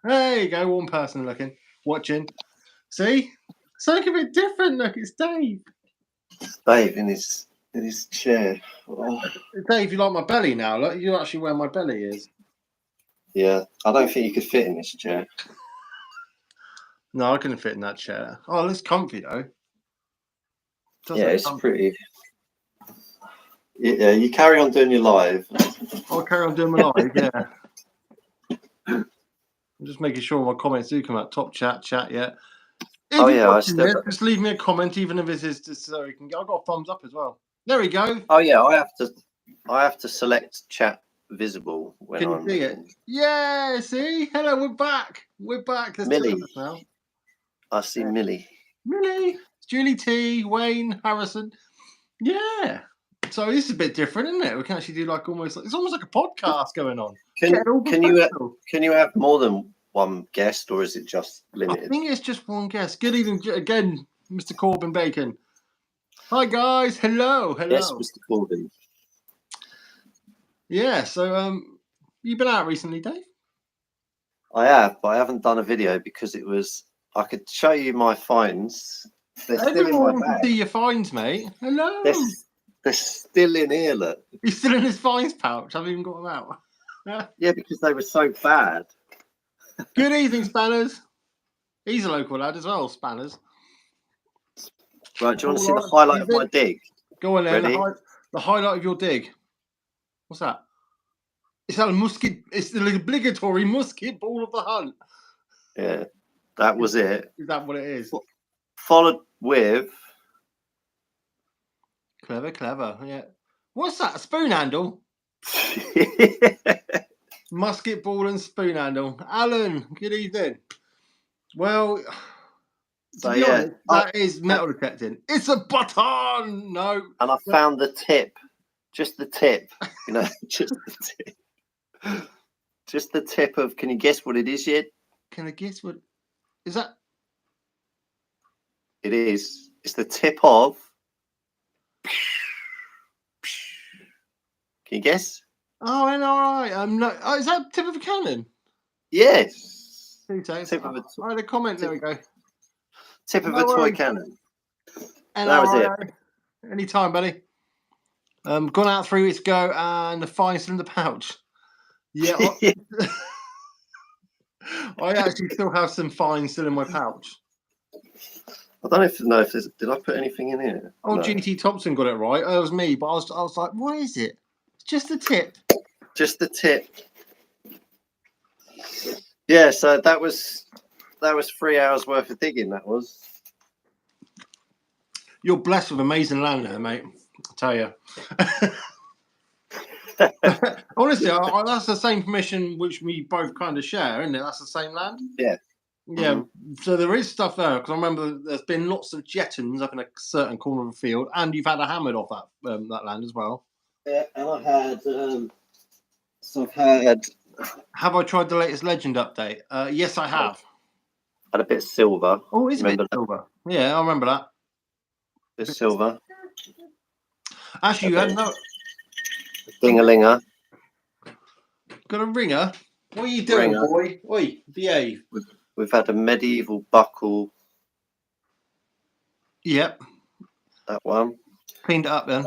There you go. One person watching. See? Something a bit different. Look, it's Dave. Dave in his chair. Oh. Dave, you like my belly now? Look, you actually where my belly is. Yeah, I don't think you could fit in this chair. No, I couldn't fit in that chair. Oh, it looks comfy though. Yeah, it's pretty. Yeah, you carry on doing your live. I'll carry on doing my live, yeah. I'm just making sure my comments do come out. Top chat, yeah. If just leave me a comment, even if it is just so you can get. I've got a thumbs up as well. There we go. Oh yeah, I have to select chat visible when can you see it? Yeah, see? Hello, we're back. There's Millie now. I see Millie. Julie T, Wayne, Harrison. Yeah. So this is a bit different, isn't it? We can actually do it's almost like a podcast going on. Can you have more than one guest, or is it just limited? I think it's just one guest. Good evening again, Mr. Corbin Bacon. Hi guys, hello. Yes, Mr. Corbin. Yeah, so you've been out recently, Dave? I have, but I haven't done a video because I could show you my finds. They're still in my bag. See your finds, mate. Hello. They're still in here, look. He's still in his finds pouch. I've even got them out. Yeah, because they were so bad. Good evening, Spanners. He's a local lad as well, Spanners. Right, do you want to see the highlight of my dig? Go on then. The highlight of your dig. What's that? It's the obligatory musket ball of the hunt. Yeah, that was it. Is that what it is? Followed with... Clever, yeah. What's that? A spoon handle? Musket ball and spoon handle. Alan, good evening. Well, to be honest, that is metal detecting. It's a button! No. And I found the tip. Just the tip. Just the tip. Just the tip of, can you guess what it is yet? Can I guess what? Is that? It is. It's the tip of... Can you guess? Oh, and all right. Is that tip of a cannon? Yes. Tip of a comment. There we go. Tip of a toy cannon. And that was it. Anytime, buddy. Gone out 3 weeks ago, and the fine's still in the pouch. Yeah. I actually still have some fines still in my pouch. I don't know if there's... Did I put anything in here? Oh, no. GT Thompson got it right. It was me, but I was like, what is it? It's just the tip. Just the tip. Yeah, so that was 3 hours worth of digging. That was. You're blessed with amazing land there, mate. I tell you. Honestly, that's the same permission which we both kind of share, isn't it? That's the same land. Yeah. Yeah, so there is stuff there because I remember there's been lots of jettons up in a certain corner of the field, and you've had a hammered off that land as well. Yeah, and I had. So I've had. Have I tried the latest Legend update? Yes, I have. Had a bit of silver. Oh, it's a bit silver. Yeah, I remember that. Bit of silver. Actually, you had no. Ding-a-linger. Got a ringer. What are you doing, boy? Oi, behave. We've had a medieval buckle. Yep. That one. Cleaned it up then.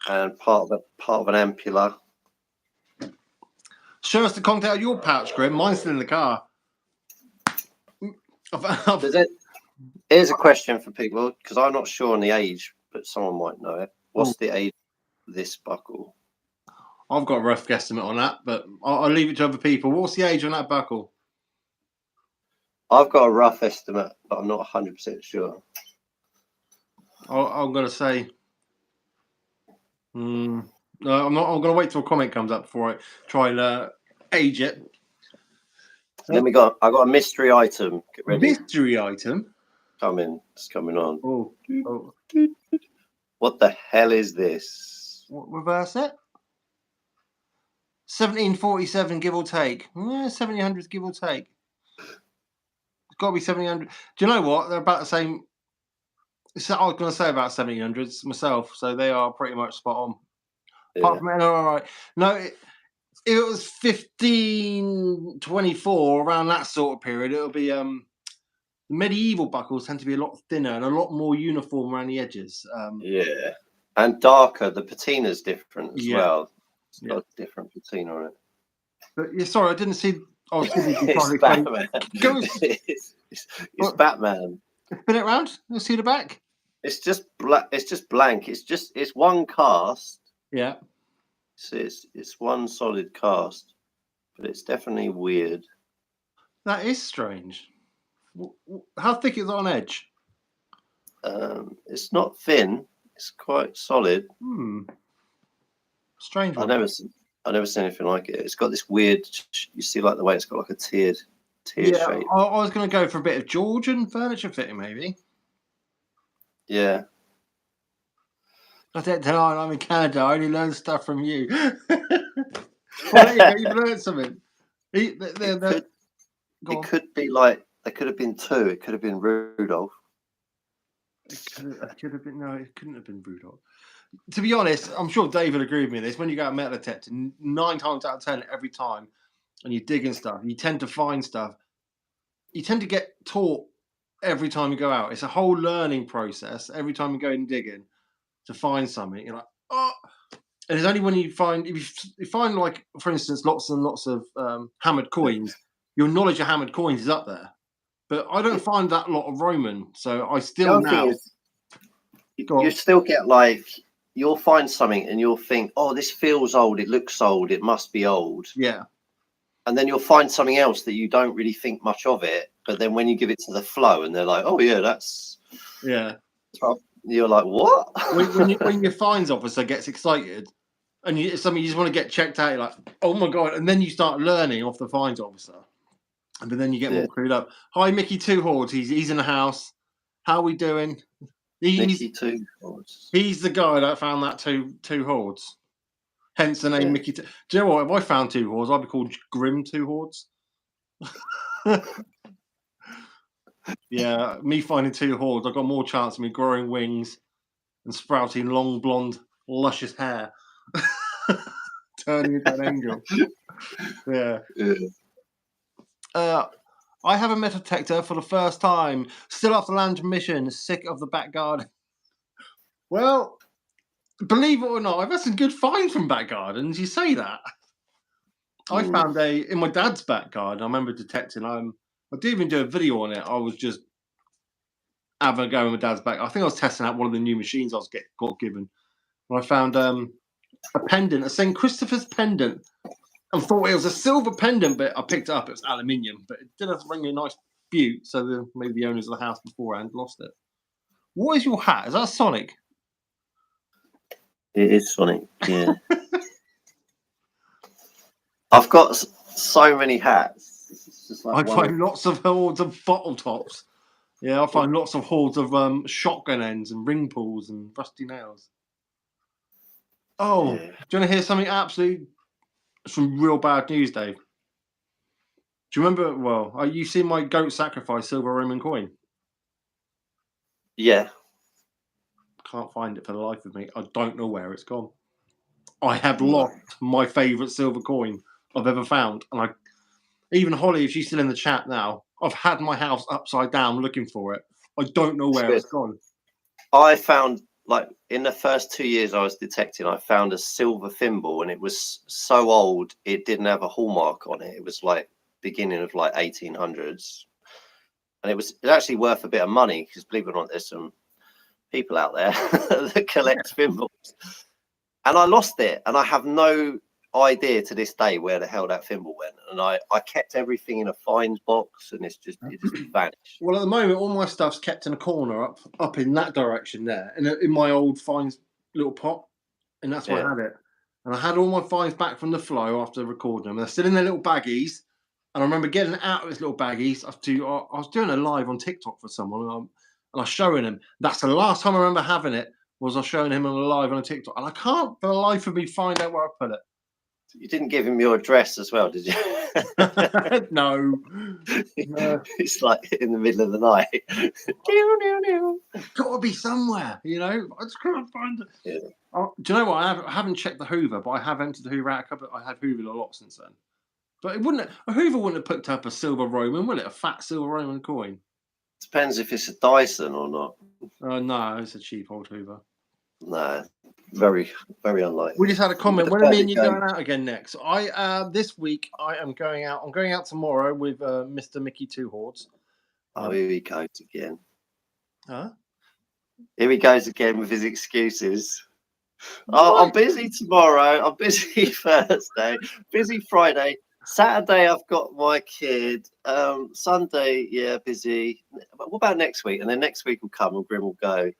And part of an ampulla. Show us the content of your pouch, Grim. Mine's still in the car. Here's a question for people, because I'm not sure on the age, but someone might know it. What's the age of this buckle? I've got a rough guesstimate on that, but I'll leave it to other people. What's the age on that buckle? I've got a rough estimate, but I'm not 100% sure. I'm going to say... No, I'm not. I'm going to wait till a comment comes up before I try and age it. Then I got a mystery item. Get ready. Mystery item? It's coming on. Oh. What the hell is this? What, reverse it? 1747, give or take. 1700s, give or take. It's got to be 1700. Do you know what? They're about the same. I was going to say about 1700s myself, so they are pretty much spot on. Yeah. Apart from all right. No, if it was 1524, around that sort of period, it'll be the medieval buckles tend to be a lot thinner and a lot more uniform around the edges. Yeah, and darker. The patina's different as well. It's got a different patina on it. But yeah, sorry, I didn't see. I was giving you It's Batman. It's Batman. Spin it around. Let's see the back. It's just black. It's just blank. It's one cast. Yeah. So it's one solid cast, but it's definitely weird. That is strange. How thick is it on edge? It's not thin. It's quite solid. Strange one. I've never seen anything like it. It's got this weird. You see, like the way it's got like a tiered shape. I was going to go for a bit of Georgian furniture fitting, maybe. Yeah. I don't know. I'm in Canada. I only learn stuff from you. Well, you've learned something. It could be like there could have been two. It could have been Rudolph. It could have been. No, it couldn't have been Rudolph. To be honest, I'm sure Dave would agree with me on this. When you go out metal detecting, 9 times out of 10, every time, and you're digging stuff, you tend to find stuff. You tend to get taught every time you go out. It's a whole learning process every time you go in digging to find something. You're like, oh. And it's only when you find, if you find, like, for instance, lots and lots of hammered coins, your knowledge of hammered coins is up there. But I don't find that lot of Roman, so I still now. You still get like, you'll find something and you'll think, oh, this feels old, it looks old, it must be old. Yeah. And then you'll find something else that you don't really think much of it, but then when you give it to the flow and they're like, oh yeah, that's... Yeah. You're like, what? when your finds officer gets excited and it's something you just want to get checked out, you're like, oh my God. And then you start learning off the finds officer. And then you get more clued up. Hi, Mickey Two Hordes. He's in the house. How are we doing? Mickey Two Hordes. He's the guy that found that two hordes. Hence the name Mickey Two. Do you know what? If I found 2 hordes, I'd be called Grim Two Hordes. Yeah, me finding 2 hordes, I've got more chance of me growing wings and sprouting long, blonde, luscious hair. Turning into an angel. Yeah. I have a metal detector for the first time. Still off the land mission. Sick of the back garden. Well, believe it or not, I've had some good finds from back gardens. You say that. I found in my dad's back garden. I remember detecting. I didn't even do a video on it. I was just having a go in my dad's back. I think I was testing out one of the new machines I got given. And I found a pendant, a St. Christopher's pendant. I thought it was a silver pendant, but I picked it up. It was aluminium, but it did have to bring me a nice beaut. So maybe the owners of the house beforehand lost it. What is your hat? Is that Sonic? It is Sonic, yeah. I've got so many hats. It's just like I find lots of hordes of bottle tops. Yeah, I find lots of hordes of shotgun ends and ring pulls and rusty nails. Oh, do you want to hear something absolutely... Some real bad news, Dave? Do you remember? Well, you seen my goat sacrifice silver Roman coin? Yeah. Can't find it for the life of me. I don't know where it's gone. I have lost my favourite silver coin I've ever found, and even Holly, if she's still in the chat now, I've had my house upside down looking for it. I don't know where it's gone. I found, like, in the first 2 years I was detecting, I found a silver thimble, and it was so old it didn't have a hallmark on it. It was like beginning of like 1800s, and it was actually worth a bit of money because, believe it or not, there's some people out there that collect thimbles. And I lost it, and I have no idea to this day where the hell that thimble went. And I kept everything in a finds box, and it just vanished. Well, at the moment, all my stuff's kept in a corner up in that direction there, in my old finds little pot, and that's where I had it. And I had all my finds back from the flow after recording them. They're still in their little baggies, and I remember getting out of his little baggies. I was doing a live on TikTok for someone, and I was showing him. That's the last time I remember having it. Was I showing him on a live on a TikTok, and I can't for the life of me find out where I put it. You didn't give him your address as well, did you? No. It's like in the middle of the night. It's got to be somewhere, you know. I just can't find it. Yeah. Oh, do you know what? I haven't checked the Hoover, but I have emptied the Hoover out a couple. I have Hoovered a lot since then. But a Hoover wouldn't have picked up a silver Roman, will it? A fat silver Roman coin. Depends if it's a Dyson or not. No, it's a cheap old Hoover. No, very, very unlikely. We just had a comment. When are me and you going out again next? This week I am going out. I'm going out tomorrow with Mr. Mickey Two Hordes. Oh, here he goes again. Huh? Here he goes again with his excuses. Oh, I'm busy tomorrow. I'm busy Thursday. Busy Friday. Saturday, I've got my kid. Sunday, yeah, busy. But what about next week? And then next week will come and Grim will go,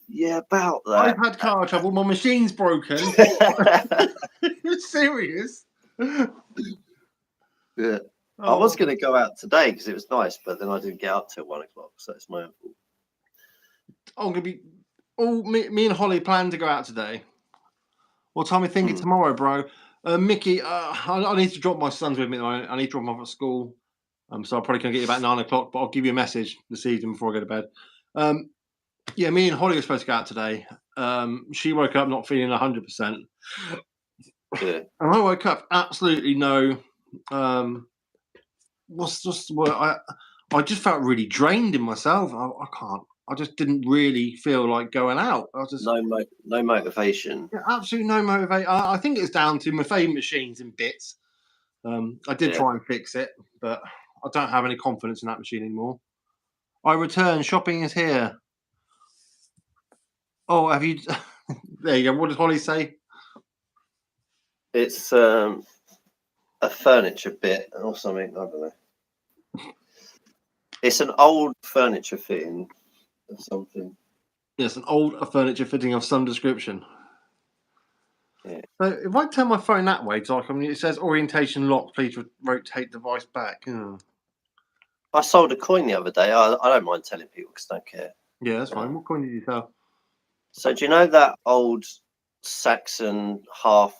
yeah, about that. I've had car trouble. My machine's broken. You're serious? Yeah. Oh. I was going to go out today because it was nice, but then I didn't get up till 1 o'clock, so it's my own fault. I'm going to be... Oh, me and Holly plan to go out today. What time are you thinking tomorrow, bro? Mickey, I need to drop my sons with me. I need to drop them off at school. So I probably can't get you about 9 o'clock, but I'll give you a message this evening before I go to bed. Yeah, me and Holly were supposed to go out today. She woke up not feeling 100%. Yeah. And I woke up absolutely no... what's just what I just felt really drained in myself. I just didn't really feel like going out. I was just no motivation. Yeah, absolutely no motivation. I think it's down to my favourite machines in bits. I did try and fix it, but I don't have any confidence in that machine anymore. I return. Shopping is here. Oh, have you? There you go. What did Holly say? It's a furniture bit or something. I don't know. It's an old furniture fitting or something. Yes, an old furniture fitting of some description. Yeah. So if I turn my phone that way, it says orientation locked. Please rotate device back. Oh. I sold a coin the other day. I don't mind telling people because I don't care. Yeah, that's fine. What coin did you sell? So do you know that old Saxon half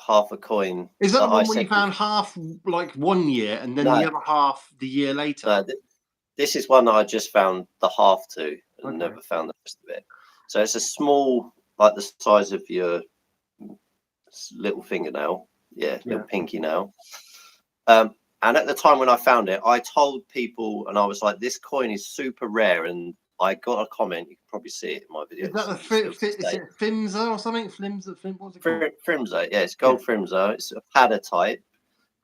a coin? Is that the one where you found half like 1 year and then the other half the year later? No, this is one that I just found the half to and never found the rest of it. So it's a small, like the size of your little fingernail. Yeah, little pinky nail. And at the time when I found it, I told people, and I was like, this coin is super rare. And I got a comment. You can probably see it in my video. Is that the Fimza or something? What's it called? Frimza, yeah, it's gold Frimza. It's a padder type.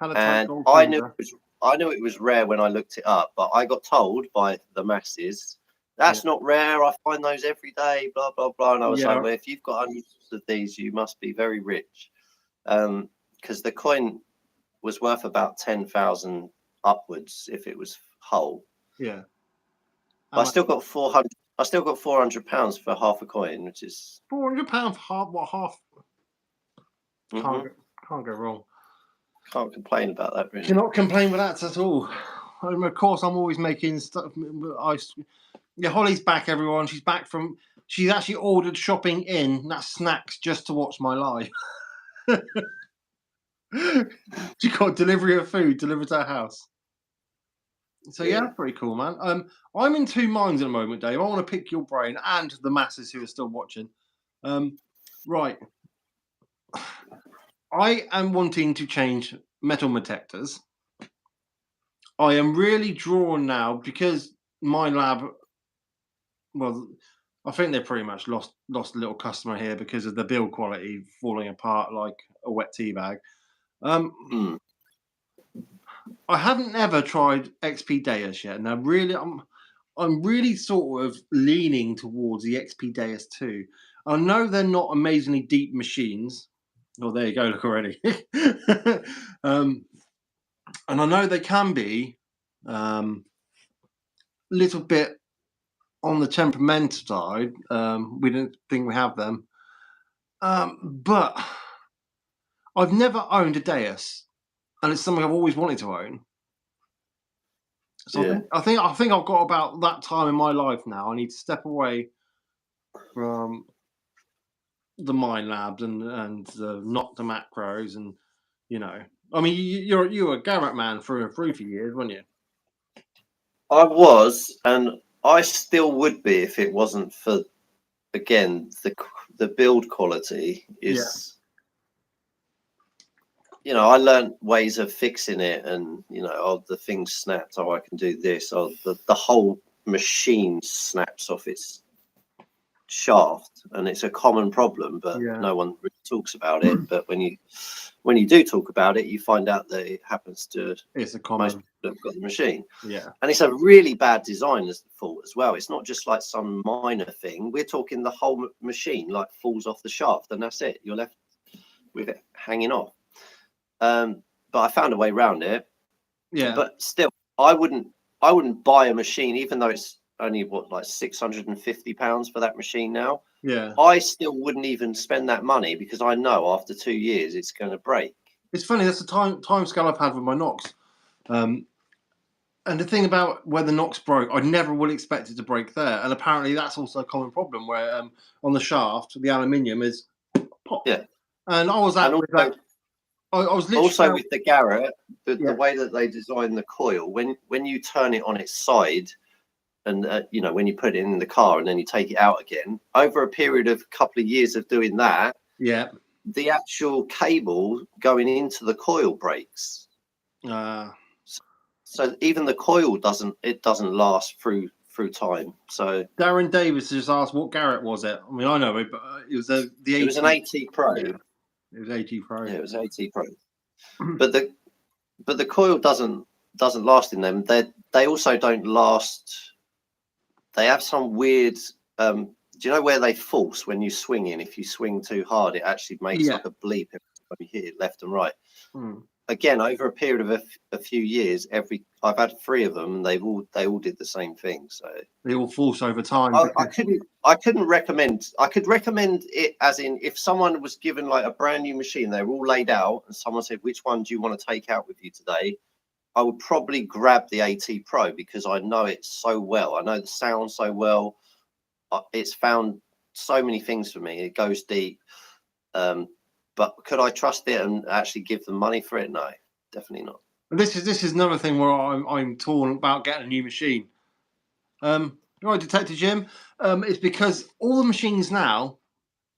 And gold I knew it was rare when I looked it up, but I got told by the masses, that's not rare. I find those every day, blah, blah, blah. And I was like, well, if you've got hundreds of these, you must be very rich. Because the coin was worth about 10,000 upwards if it was whole. Yeah. I still got 400. I still got £400 for half a coin, which is £400 for half. What half? Can't go wrong. Can't complain about that. Really, cannot complain with that at all. Of course, I'm always making stuff. Holly's back, everyone. She's back from. She's actually ordered shopping in. That's snacks just to watch my live. She got delivery of food delivered to her house. So yeah, pretty cool, man. I'm in two minds at the moment, Dave. I want to pick your brain and the masses who are still watching. Right. I am wanting to change metal detectors. I am really drawn now because my lab, well, I think they pretty much lost a little customer here because of the build quality falling apart like a wet tea bag. I haven't ever tried XP Deus yet. Now, really, I'm really sort of leaning towards the XP Deus 2. I know they're not amazingly deep machines. Oh, there you go. Look already. And I know they can be little bit on the temperamental side. We don't think we have them. But I've never owned a Deus, and it's something I've always wanted to own. So I think I've got about that time in my life now. I need to step away from the Minelabs and the Nocta macros, and I mean, you were a Garrett man through and through for years, weren't you? I was, and I still would be if it wasn't for, again, the build quality is. I learned ways of fixing it, and the thing snapped. Oh, I can do this. Oh, the whole machine snaps off its shaft, and it's a common problem, but no one really talks about it. But when you do talk about it, you find out that it happens to it's a common most people that have got the machine. And it's a really bad designer's fault as well. It's not just like some minor thing. We're talking the whole machine like falls off the shaft, and that's it. You're left with it hanging off. But I found a way around it. But still, I wouldn't buy a machine, even though it's only like £650 for that machine now. I still wouldn't even spend that money, because I know after 2 years it's going to break. It's funny, that's the time scale I've had with my Nox. And the thing about where the Nox broke, I never would expect it to break there. And apparently that's also a common problem, where on the shaft, the aluminium is pop. Yeah. And I was at with that. I was literally also with the Garrett, the way that they design the coil, when you turn it on its side, and when you put it in the car and then you take it out again, over a period of a couple of years of doing that, the actual cable going into the coil breaks. So even the coil doesn't last through time. So Darren Davis just asked, what Garrett was it? I mean, I know it, but it was it was an AT Pro. Yeah. It was AT Pro. Yeah, it was AT Pro. but the coil doesn't last in them. They also don't last. They have some weird. Do you know where they force when you swing in? If you swing too hard, it actually makes like a bleep when you hit it left and right. Again, over a period of a few years, I've had 3 of them, and they all did the same thing. So they all force over time. I couldn't recommend. I could recommend it as in, if someone was given like a brand new machine, they were all laid out, and someone said, which one do you want to take out with you today? I would probably grab the AT Pro, because I know it so well. I know the sound so well. It's found so many things for me. It goes deep. But could I trust it and actually give them money for it? No, definitely not. This is another thing where I'm torn about getting a new machine. Detective Jim, it's because all the machines now,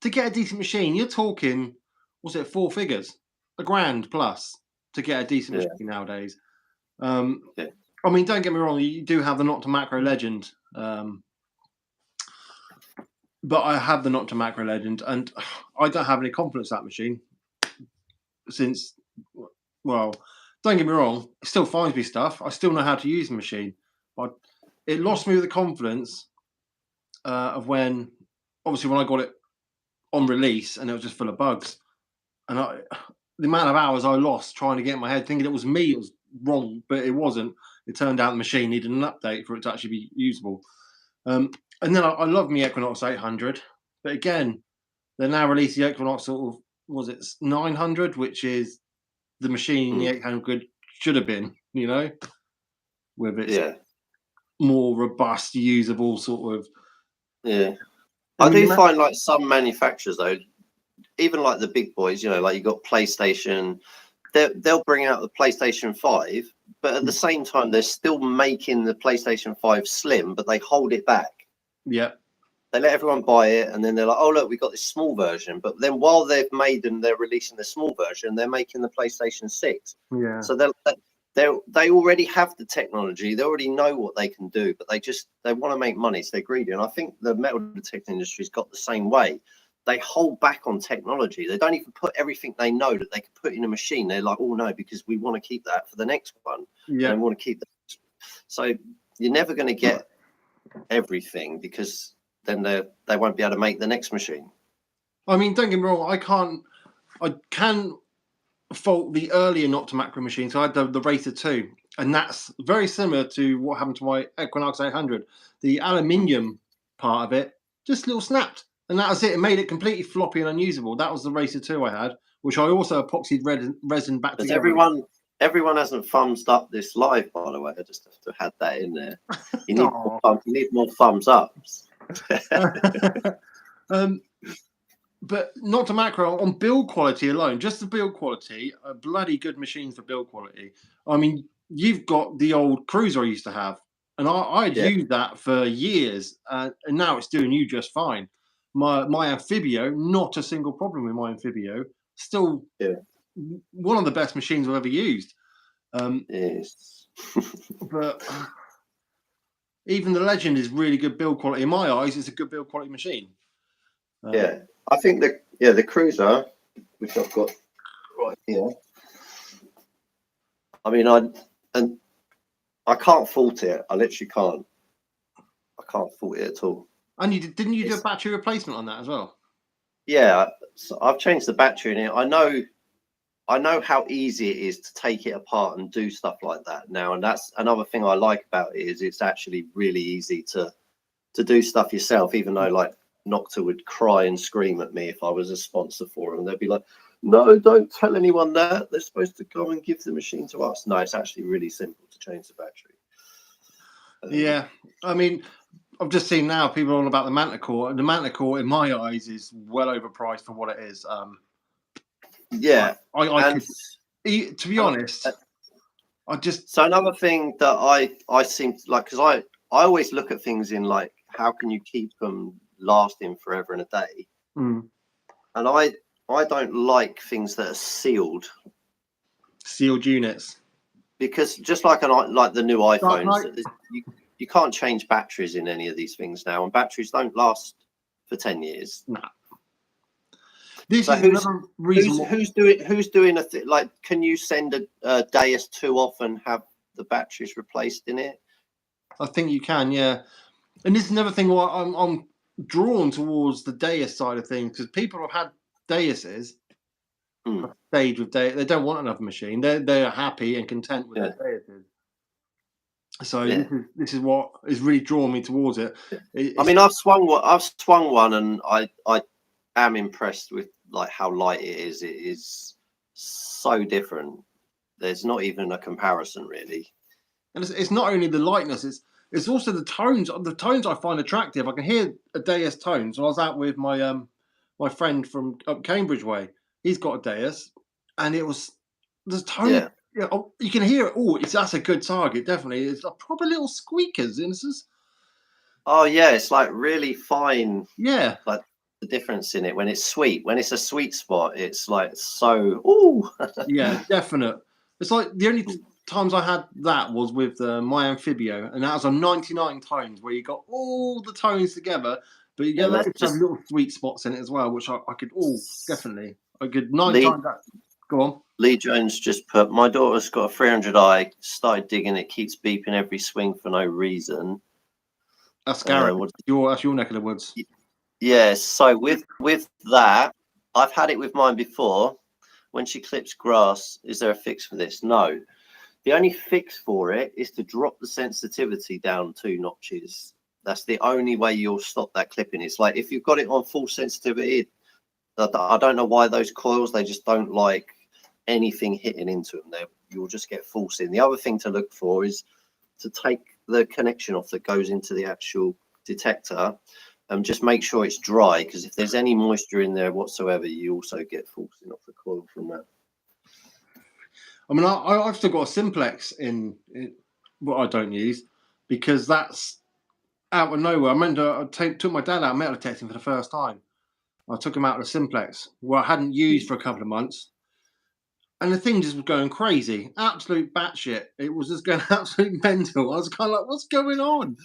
to get a decent machine, you're talking, was it 4 figures, $1,000 plus to get a decent machine nowadays. I mean, don't get me wrong, you do have the Nocta Macro Legend, but I have the Nocta Macro Legend, and I don't have any confidence in that machine. Since, well, don't get me wrong, it still finds me stuff. I still know how to use the machine, but it lost me with the confidence of when I got it on release and it was just full of bugs, and the amount of hours I lost trying to get in my head thinking it was me, it was wrong, but it wasn't. It turned out the machine needed an update for it to actually be usable. And then I love my Equinox 800, but again, they now released the Equinox sort of, was it 900, which is the machine the 800 should have been, with its more robust, usable sort of. Yeah, I do find like some manufacturers though, even like the big boys, like you got PlayStation, they'll bring out the PlayStation 5, but at the same time they're still making the PlayStation 5 slim, but they hold it back. Yeah. They let everyone buy it, and then they're like, oh, look, we got this small version. But then while they've made and they're releasing the small version, they're making the PlayStation 6. Yeah. So they already have the technology. They already know what they can do, but they want to make money, so they're greedy. And I think the metal detecting industry's got the same way. They hold back on technology. They don't even put everything they know that they can put in a machine. They're like, oh, no, because we want to keep that for the next one. Yeah. And we want to keep that. So you're never going to get everything, because then they won't be able to make the next machine. I mean, don't get me wrong, I can fault the earlier Nocta Macro machine. So I had the Racer 2, and that's very similar to what happened to my Equinox 800. The aluminium part of it just little snapped, and that was it. It made it completely floppy and unusable. That was the Racer 2 I had, which I also epoxied resin back together. Everyone hasn't thumbs up this live, by the way. I just have to have that in there. You need more thumbs ups. But not to macro on build quality alone, just the build quality, a bloody good machine for build quality. I mean, you've got the old Cruiser I used to have, and I'd used that for years, and now it's doing you just fine. My Amphibio, not a single problem with my Amphibio. Still one of the best machines I've ever used. Yes. But even the Legend is really good build quality. In my eyes, it's a good build quality machine. I think the Cruiser, which I've got right here. I mean, I can't fault it. I literally can't. I can't fault it at all. And didn't you do a battery replacement on that as well? Yeah, so I've changed the battery in it. I know how easy it is to take it apart and do stuff like that now, and that's another thing I like about it, is it's actually really easy to do stuff yourself. Even though like Nocta would cry and scream at me if I was a sponsor for them, they'd be like, "No, don't tell anyone that. They're supposed to go and give the machine to us." No, it's actually really simple to change the battery. Yeah, I mean, I've just seen now people on about the Manticore, and the Manticore, in my eyes, is well overpriced for what it is. Yeah, I could, to be honest, I just. So another thing that I seem to like, because I always look at things in like, how can you keep them lasting forever and a day? And I don't like things that are sealed units, because just like the new iPhones, you can't change batteries in any of these things now, and batteries don't last for 10 years. No. This is another reason. Who's doing a thing like? Can you send a Deus 2 off and have the batteries replaced in it? I think you can, yeah. And this is another thing why I'm drawn towards the Deus side of things, because people have had Deuses, stayed with Deus. They don't want another machine. They're happy and content with their Deuses. So this is what is really drawing me towards it. I mean, I've swung one, and I am impressed with like how light it is. It is so different. There's not even a comparison, really. And it's not only the lightness; it's also the tones. The tones I find attractive. I can hear a Deus tone. So I was out with my my friend from up Cambridge way. He's got a Deus, and it was the tone. Yeah, you can hear it. Oh, that's a good target. Definitely, it's like proper little squeakers. And this is. Oh yeah, it's like really fine. Yeah, like the difference in it when it's sweet. When it's a sweet spot, it's like so. Ooh. Yeah, definite. It's like the only times I had that was with my Amphibio, and that was on 99 tones, where you got all the tones together, but you get some little sweet spots in it as well, which I could definitely. I could 9 times that. Go on. Lee Jones just put, my daughter's got a 300i, started digging it, keeps beeping every swing for no reason. That's scary. That's your neck of the woods. Yeah, so with that, I've had it with mine before. When she clips grass, is there a fix for this? No. The only fix for it is to drop the sensitivity down 2 notches. That's the only way you'll stop that clipping. It's like if you've got it on full sensitivity, I don't know why those coils, they just don't like anything hitting into them. You'll just get false in. The other thing to look for is to take the connection off that goes into the actual detector and just make sure it's dry, because if there's any moisture in there whatsoever, you also get falsing off the coil from that. I mean, I've still got a Simplex in what I don't use, because that's out of nowhere. I took my dad out metal detecting for the first time. I took him out of the Simplex, where I hadn't used for a couple of months. And the thing just was going crazy, absolute batshit. It was just going absolutely mental. I was kind of like, what's going on?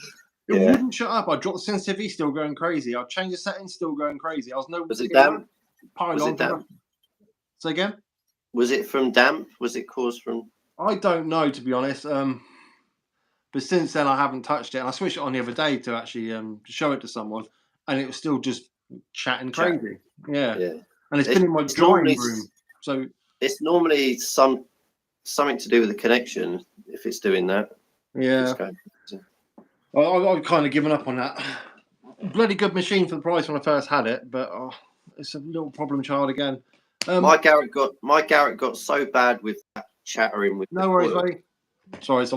It wouldn't shut up. I dropped the sensitivity, still going crazy. I changed the settings, still going crazy. Was it damp? Say again? Was it from damp? Was it caused from? I don't know, to be honest. But since then, I haven't touched it. And I switched it on the other day to actually show it to someone, and it was still just chatting crazy. Yeah. And it's been in my drawing room. So it's normally something to do with the connection if it's doing that. Yeah. I've kind of given up on that. Bloody good machine for the price when I first had it, but it's a little problem child again. My Garrett got so bad with that chattering with. No worries, buddy. Sorry,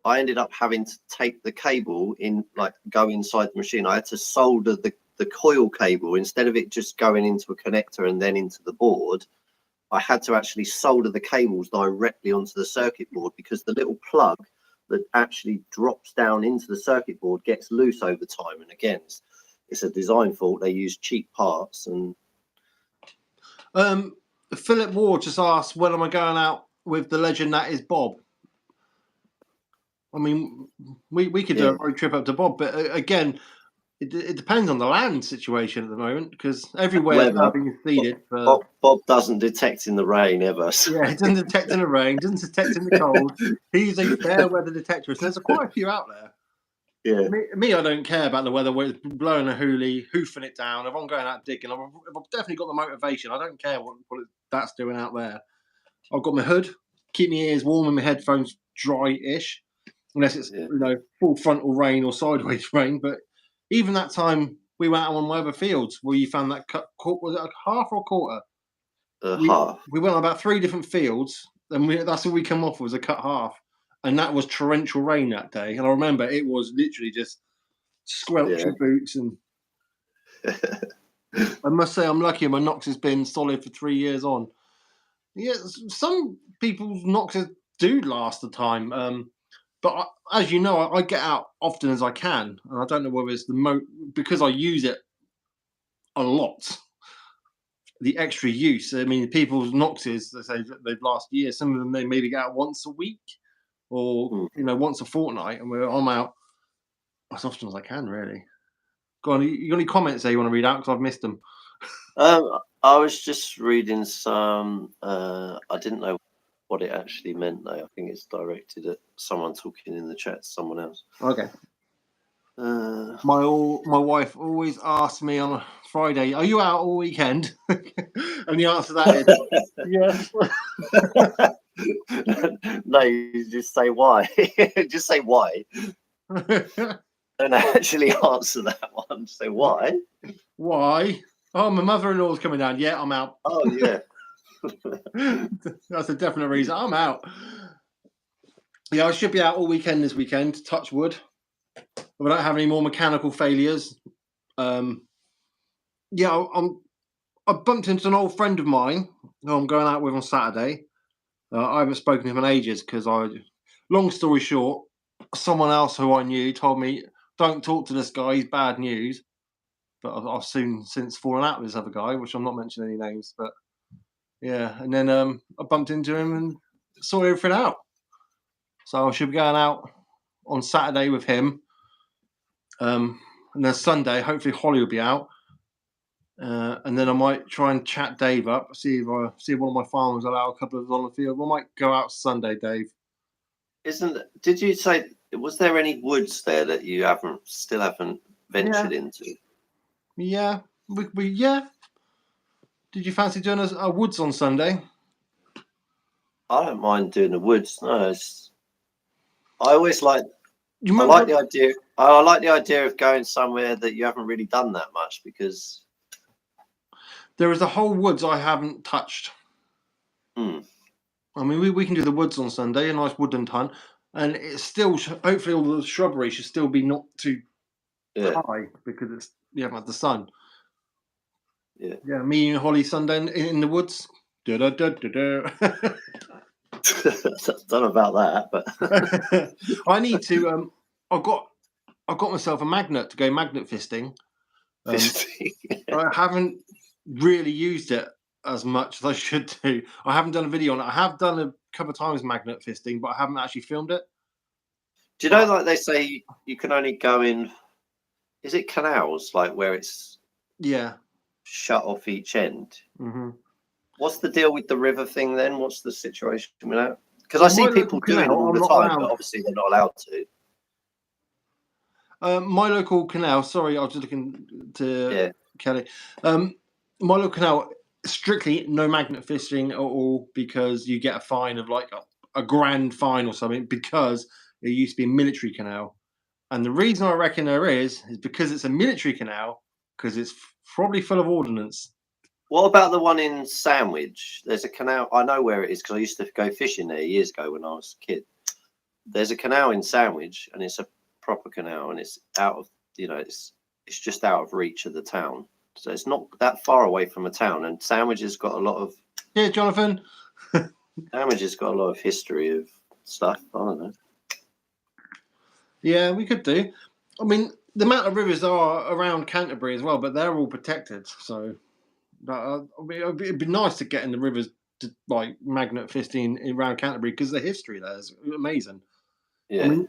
I ended up having to take the cable in, like go inside the machine. I had to solder the coil cable, instead of it just going into a connector and then into the board, I had to actually solder the cables directly onto the circuit board, because the little plug that actually drops down into the circuit board gets loose over time. And again, it's a design fault. They use cheap parts. And Philip Ward just asked, when am I going out with the legend that is Bob? I mean, we could do a road trip up to Bob, but again, it depends on the land situation at the moment, because everywhere is now being seeded. Bob doesn't detect in the rain ever. So. Yeah, he doesn't detect in the rain, doesn't detect in the cold. He's a fair weather detector. And there's quite a few out there. Yeah. Me, I don't care about the weather, where it's blowing a hoolie, hoofing it down. If I'm going out digging, I've definitely got the motivation. I don't care what that's doing out there. I've got my hood, keep my ears warm and my headphones dry-ish, unless it's full frontal rain or sideways rain. But even that time we went out on my other fields where you found that cut, was it a half or a quarter? Half. We went on about 3 different fields, and that's all we come off was a cut half. And that was torrential rain that day. And I remember it was literally just squelching boots. And I must say I'm lucky my Knox has been solid for 3 years on. Yeah, some people's Knoxes do last the time. But as you know, I get out often as I can. And I don't know whether it's because I use it a lot. The extra use. I mean, people's Knoxes, they say they've last year. Some of them, they maybe get out once a week or, once a fortnight. And I'm out as often as I can, really. Go on, you got any comments there you want to read out? Because I've missed them. I was just reading some. I didn't know what it actually meant, though. I think it's directed at someone talking in the chat to someone else. Okay. My wife always asks me on a Friday, "Are you out all weekend?" And the answer to that is yes. No, you just say why. Just say why. Don't actually answer that one. Say why. Why? Oh, my mother-in-law's coming down. Yeah, I'm out. Oh yeah. That's a definite reason. I'm out. Yeah, I should be out all weekend this weekend. Touch wood. We don't have any more mechanical failures. I bumped into an old friend of mine who I'm going out with on Saturday. I haven't spoken to him in ages because long story short, someone else who I knew told me, don't talk to this guy, he's bad news. But I've since fallen out with this other guy, which I'm not mentioning any names, but yeah. And then I bumped into him and sorted everything out. So I should be going out on Saturday with him. And then Sunday, hopefully Holly will be out. And then I might try and chat Dave up, see if one of my farmers allow a couple of us on the field. I might go out Sunday, Dave. Did you say, was there any woods there that you still haven't ventured into? Yeah, yeah. Did you fancy doing a woods on Sunday? I don't mind doing the woods. No, I always like. I like the idea. I like the idea of going somewhere that you haven't really done that much, because there is a whole woods I haven't touched. I mean, we can do the woods on Sunday, a nice woodland hunt, and it's still hopefully all the shrubbery should still be not too high because you haven't had the sun. Yeah. Me and Holly Sunday in the woods. Don't know about that, but I need to. I got myself a magnet to go magnet fisting. I haven't really used it as much as I should do. I haven't done a video on it. I have done a couple of times magnet fisting, but I haven't actually filmed it. Do you know, like they say, you can only go in? Is it canals, like where it's shut off each end? Mm-hmm. What's the deal with the river thing then? What's the situation with that? Because I see people doing it all the time, but obviously they're not allowed to. My local canal, sorry, I was just looking to Kelly. My local canal, strictly no magnet fishing at all, because you get a fine of like a grand fine or something, because it used to be a military canal. And the reason I reckon there is because it's a military canal, because it's probably full of ordnance. What about the one in Sandwich? There's a canal. I know where it is because I used to go fishing there years ago when I was a kid. There's a canal in Sandwich, and it's a proper canal, and it's out of, it's it's just out of reach of the town. So it's not that far away from a town. And Sandwich has got a lot of Jonathan. Sandwich has got a lot of history of stuff. I don't know. Yeah, we could do. I mean, the amount of rivers are around Canterbury as well, but they're all protected. So it'd be nice to get in the rivers to, like Magnet 15 around Canterbury, because the history there is amazing. Yeah. I mean,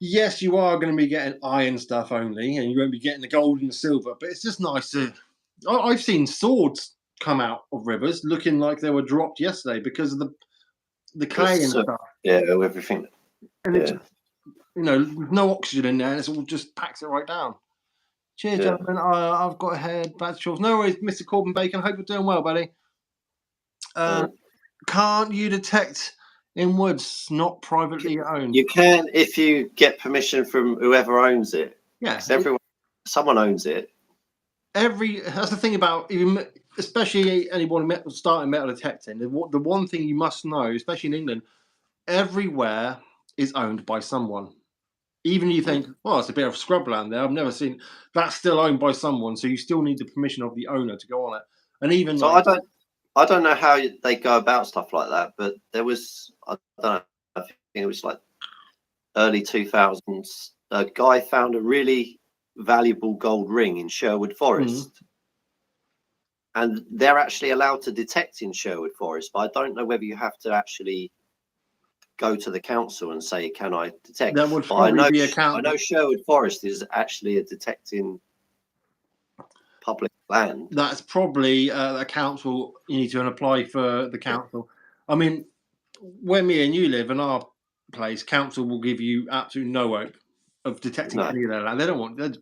yes, you are going to be getting iron stuff only, and you won't be getting the gold and the silver, but it's just nice to. I've seen swords come out of rivers looking like they were dropped yesterday because of the clay and stuff. Yeah, everything. And it's, with no oxygen in there, and it's all just packs it right down. Cheers, gentlemen. I've got to head back to Charles. No worries, Mr. Corbin Bacon. Hope you're doing well, buddy. Can't you detect in woods not privately owned? You can if you get permission from whoever owns it. Yeah, someone owns it. That's the thing about even, especially anyone starting metal detecting. The one thing you must know, especially in England, everywhere is owned by someone. Even you think, well, it's a bit of scrubland there. I've never seen. That's still owned by someone, so you still need the permission of the owner to go on it. And even so, I don't know how they go about stuff like that, but there was, I don't know, I think it was like early 2000s. A guy found a really valuable gold ring in Sherwood Forest, and they're actually allowed to detect in Sherwood Forest. But I don't know whether you have to actually go to the council and say, "Can I detect?" That would probably be a council. I know Sherwood Forest is actually a detecting public land. That's probably a council. You need to apply for the council. I mean, where me and you live in our place, council will give you absolutely no hope of detecting any of their land. They don't want.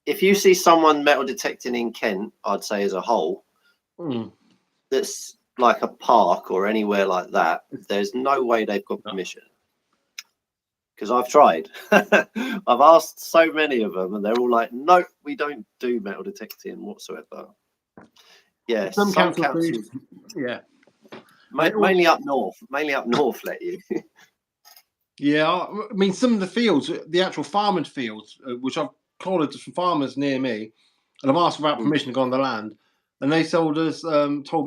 If you see someone metal detecting in Kent, I'd say as a whole, that's like a park or anywhere like that, there's no way they've got permission. Because I've tried. I've asked so many of them, and they're all like, "No, we don't do metal detecting whatsoever." Yeah, some councils, mainly up north. Let you. Yeah, I mean, some of the fields, the actual farming fields, which I've collared some farmers near me, and I've asked about permission to go on the land, and they told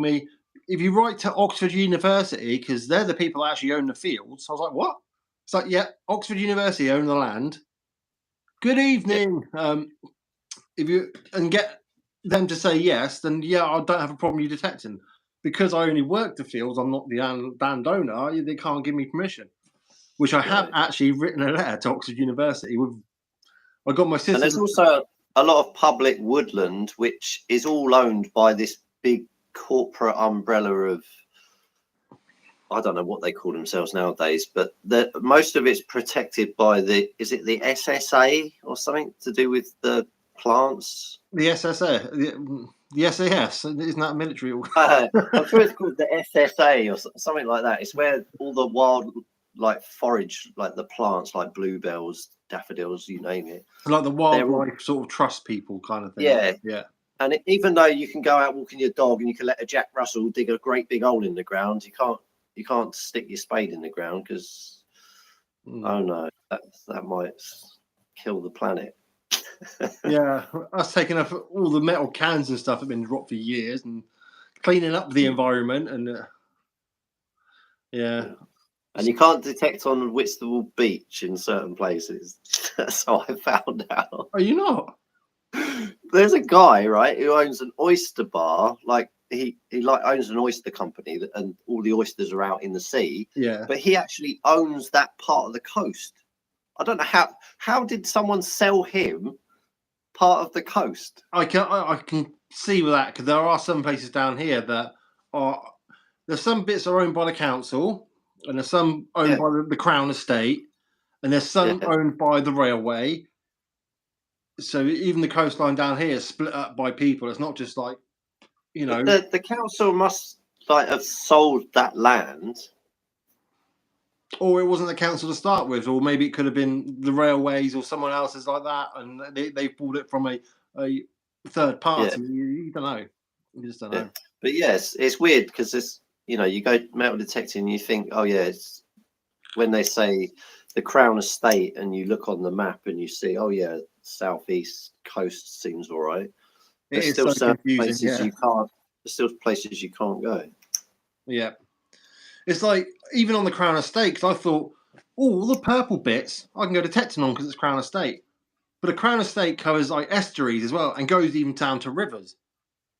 me, if you write to Oxford University, because they're the people that actually own the fields. I was like, what? It's like, yeah, Oxford University own the land. Good evening. If you get them to say yes, then I don't have a problem you detecting. Because I only work the fields, I'm not the landowner. They can't give me permission. Which I have actually written a letter to Oxford University with. I got my sister. And there's also a lot of public woodland, which is all owned by this big corporate umbrella of, I don't know what they call themselves nowadays, but most of it's protected by is it the SSA or something to do with the plants? The SSA, the SAS, isn't that military? I'm sure it's called the SSA or something like that. It's where all the wild, like forage, like the plants, like bluebells, daffodils, you name it. Like the wildlife sort of trust people kind of thing. Yeah. And even though you can go out walking your dog and you can let a Jack Russell dig a great big hole in the ground, you can't stick your spade in the ground because that might kill the planet. Yeah, us taking up all the metal cans and stuff have been dropped for years and cleaning up the environment and And you can't detect on Whitstable Beach in certain places. That's how I found out. Are you not? There's a guy, right, who owns an oyster bar. Like he owns an oyster company, and all the oysters are out in the sea. Yeah. But he actually owns that part of the coast. I don't know how did someone sell him part of the coast? I can see with that, because there are some places down here that there's some bits are owned by the council. And there's some owned by the Crown Estate, and there's some owned by the railway. So even the coastline down here is split up by people. It's not just like, The council must have sold that land. Or it wasn't the council to start with, or maybe it could have been the railways or someone else's like that, and they bought it from a third party. Yeah. You don't know. You just don't know. But yes, it's weird because it's, you go metal detecting, you think, oh yeah, it's when they say the Crown Estate and you look on the map and you see, oh yeah, southeast coast seems all right. There's still certain places you can't. There's still places you can't go. Yeah, it's like even on the Crown Estate. Because I thought, all the purple bits I can go to Tetton on because it's Crown Estate. But the Crown Estate covers like estuaries as well and goes even down to rivers.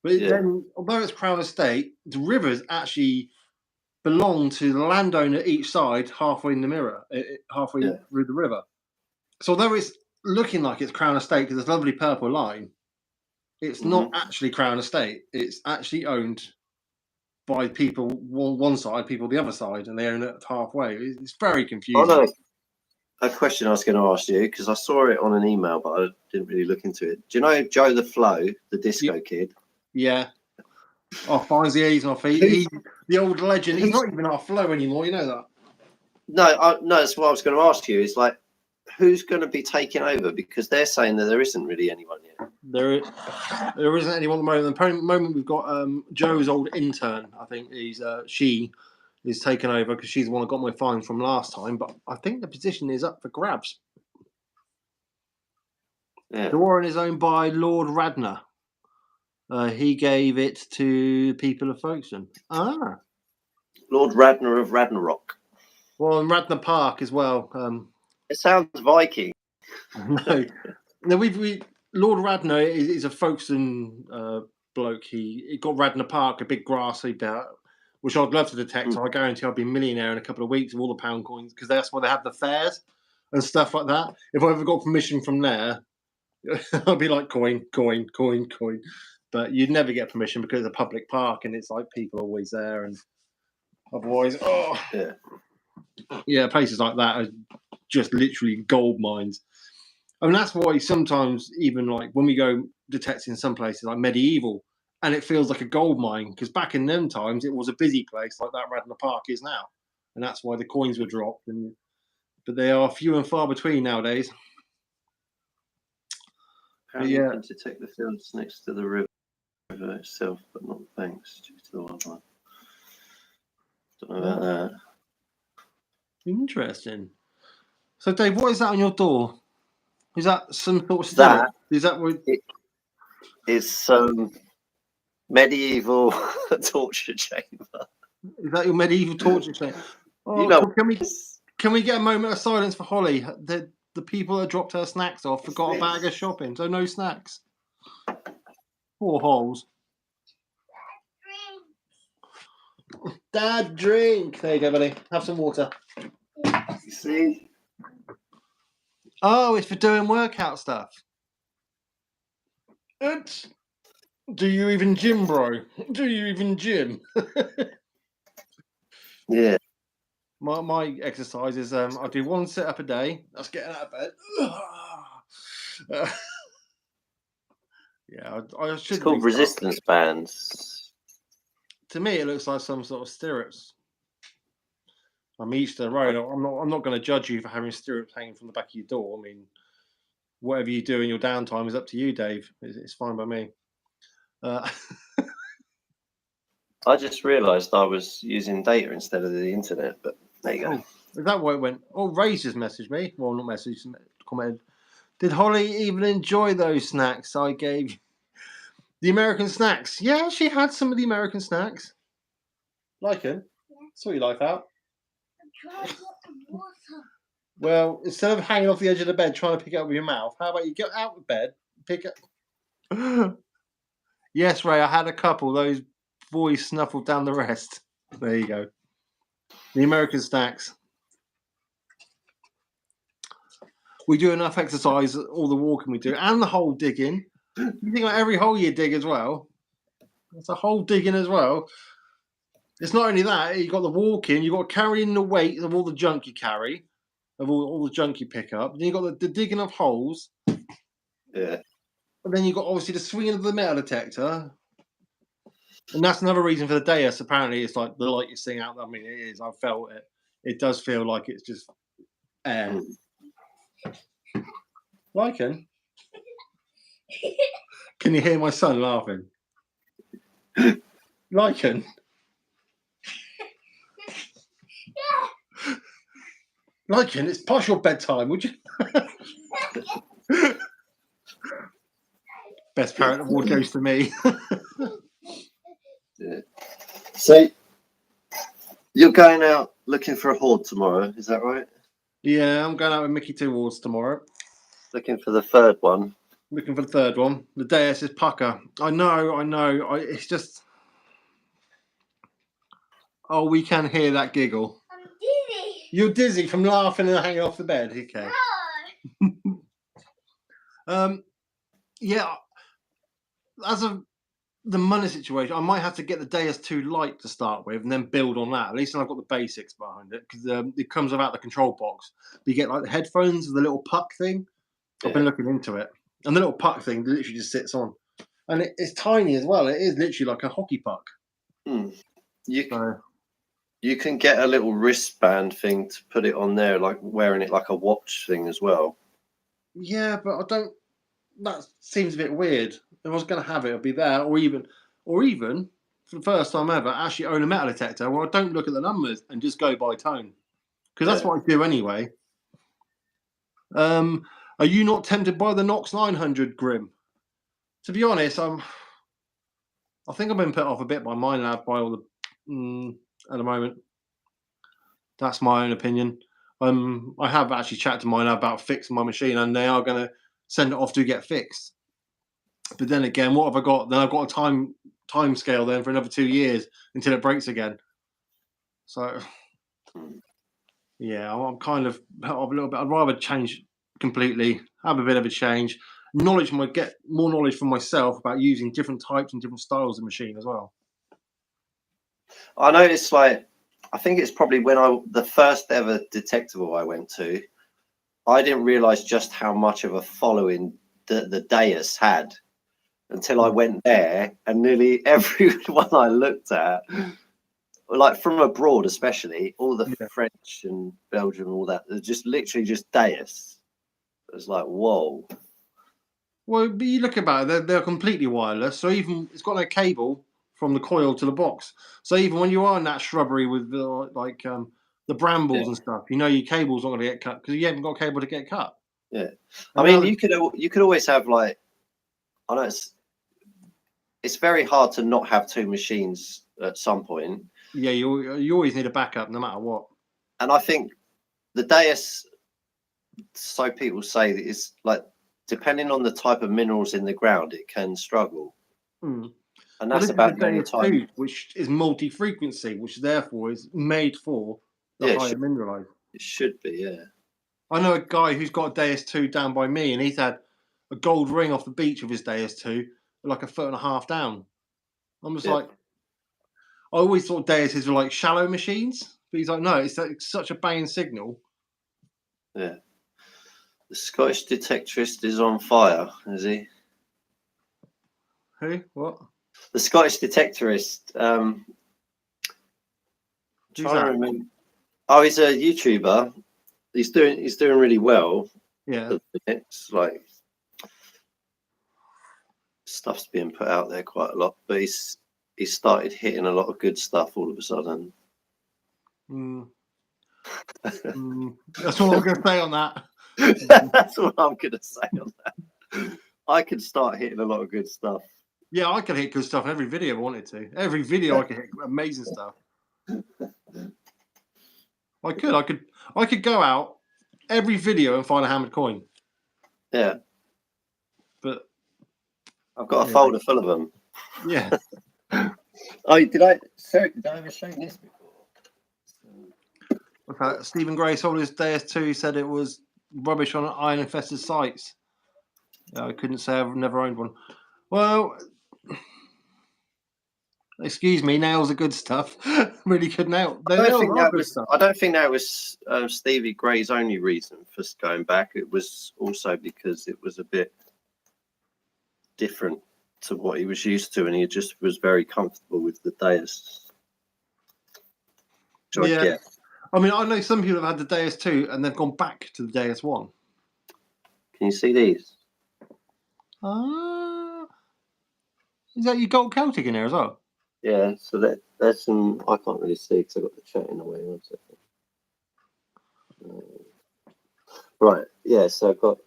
But then, although it's Crown Estate, the rivers actually belong to the landowner each side, halfway in the mirror, halfway through the river. So although it's looking like it's Crown Estate because there's a lovely purple line, it's not actually Crown Estate. It's actually owned by people one side, people the other side, and they own it halfway. It's very confusing. Oh, no. A question I was going to ask you, because I saw it on an email, but I didn't really look into it. Do you know Joe the Flow, the disco kid? Yeah. Oh, finds the A's off. He's the old legend. He's not even our Flow anymore. You know that? No, that's what I was going to ask you. Is like, who's going to be taking over? Because they're saying that there isn't really anyone yet. There isn't anyone at the moment. At the moment, we've got Joe's old intern. I think she is taken over because she's the one that got my fine from last time. But I think the position is up for grabs. Yeah. The Warren is owned by Lord Radnor. He gave it to people of Folkestone. Lord Radnor of Ragnarok. Well, and Radnor Park as well. It sounds Viking. No, Lord Radnor is a Folkestone bloke. He got Radnor Park, a big grassy bit, which I'd love to detect. I guarantee I'll be a millionaire in a couple of weeks with all the pound coins because that's where they have the fairs and stuff like that. If I ever got permission from there, I'd be like coin. But you'd never get permission because it's a public park and it's like people are always there and otherwise, places like that are just literally gold mines. I mean, that's why sometimes even like when we go detecting some places like medieval and it feels like a gold mine because back in them times it was a busy place like that Radnor Park is now. And that's why the coins were dropped. But they are few and far between nowadays. You can detect the fields next to the river itself, but not the banks due to the wildlife. Don't know about that. Interesting. So, Dave, what is that on your door? Is that some sort of stirrup? Is that what? It's medieval torture chamber. Is that your medieval torture chamber? Oh, can we get a moment of silence for Holly? The people that dropped her snacks off forgot a bag of shopping, so no snacks. Poor holes. Dad, drink. There you go, buddy. Have some water. You see? Oh, it's for doing workout stuff. Do you even gym, bro? Do you even gym? Yeah. My exercise is I do one sit up a day. That's getting out of bed. I should. It's called resistance bands. To me, it looks like some sort of stirrups. I'm each to the road. I'm not going to judge you for having stirrups hanging from the back of your door. I mean, whatever you do in your downtime is up to you, Dave. It's fine by me. I just realised I was using data instead of the internet, but there you go. Is that why it went? Oh, Ray's just messaged me. Well, not messaged, commented. Did Holly even enjoy those snacks I gave you? The American snacks? Yeah, she had some of the American snacks. Like them? Yeah. Saw you life out. I tried water. Well, instead of hanging off the edge of the bed trying to pick it up with your mouth, how about you get out of bed, pick it? Yes, Ray, I had a couple. Those boys snuffled down the rest. There you go. The American snacks. We do enough exercise, all the walking we do, and the hole digging. You think about every hole you dig as well. It's a hole digging as well. It's not only that, you've got the walking, you've got carrying the weight of all the junk you carry, of all the junk you pick up. Then you've got the digging of holes. Yeah. And then you've got obviously the swinging of the metal detector. And that's another reason for the Deus. Apparently, it's like the light you're seeing out. I mean, it is. I felt it. It does feel like it's just air. Lycan? Can you hear my son laughing? Lycan? Lycan, it's past your bedtime, would you? Best parent award goes to me. Yeah. So you're going out looking for a horde tomorrow, is that right? Yeah, I'm going out with Mickey 2 Awards tomorrow. Looking for the third one. Looking for the third one. The Deus is pucker. I know. It's just. Oh, we can hear that giggle. I'm dizzy. You're dizzy from laughing and hanging off the bed. Okay. No. Yeah. As of the money situation, I might have to get the Deus 2 Lite to start with, and then build on that. At least I've got the basics behind it, because it comes without the control box. But you get like the headphones with the little puck thing. I've been looking into it, and the little puck thing literally just sits on, and it's tiny as well. It is literally like a hockey puck. You can get a little wristband thing to put it on there, like wearing it like a watch thing as well. Yeah, but I don't. That seems a bit weird. If I was going to have it, it'd be there, or even for the first time ever, actually own a metal detector where I don't look at the numbers and just go by tone, because that's what I do anyway. Are you not tempted by the Nox 900, Grim? To be honest, I think I've been put off a bit by Minelab by all the at the moment. That's my own opinion. I have actually chatted to Minelab about fixing my machine, and they are going to send it off to get fixed. But then again, what have I got? Then I've got a time scale then for another 2 years until it breaks again. So yeah, I'm kind of a little bit. I'd rather change completely, have a bit of a change. Get more knowledge from myself about using different types and different styles of machine as well. I noticed, like, I think it's probably when the first ever Detectable I went to, I didn't realize just how much of a following the Deus had until I went there, and nearly everyone I looked at, like from abroad especially, all the French and Belgium, all that, they're just literally just Deus. It was like, whoa. Well, but you look about it, they're completely wireless. So even it's got no cable from the coil to the box. So even when you are in that shrubbery with the brambles and stuff, you know your cable's not going to get cut because you haven't got a cable to get cut. Yeah, I mean, you could always have, like, I know it's very hard to not have two machines at some point. Yeah, you always need a backup no matter what. And I think the Deus, so people say that it's like, depending on the type of minerals in the ground, it can struggle. And that's about the only time. Which is multi-frequency, which therefore is made for the higher mineralized. It should be, yeah. I know a guy who's got a Deus 2 down by me, and he's had a gold ring off the beach of his Deus 2, like 1.5 foot down. I'm just like, I always thought Deuses were like shallow machines, but he's like, no, it's such a banging signal. Yeah. The Scottish Detectorist is on fire, is he? Who? What? The Scottish Detectorist. Trying to remember. Oh, he's a YouTuber. He's doing really well. Yeah. It's like stuff's being put out there quite a lot, but he's started hitting a lot of good stuff all of a sudden. That's all I'm going to say on that. That's what I'm going to say on that. I could start hitting a lot of good stuff. Yeah, I could hit good stuff in every video if I wanted to. Every video I could hit amazing stuff. I could go out every video and find a hammered coin. Yeah. But I've got a folder full of them. Yeah. Did I ever show you this before? Okay. Stephen Gray sold his Deus 2. He said it was rubbish on iron infested sites. I couldn't say I've never owned one. Well, excuse me, nails are good stuff. Really good nail. I don't think that was Stevie Gray's only reason for going back. It was also because it was a bit different to what he was used to, and he just was very comfortable with the Deus. Yeah. I mean, I know some people have had the Deus 2 and they've gone back to the Deus 1. Can you see these? Is that your gold Celtic in there as well? Yeah, so there's some, I can't really see because I've got the chat in the way. 1 second. Right, yeah, so I've got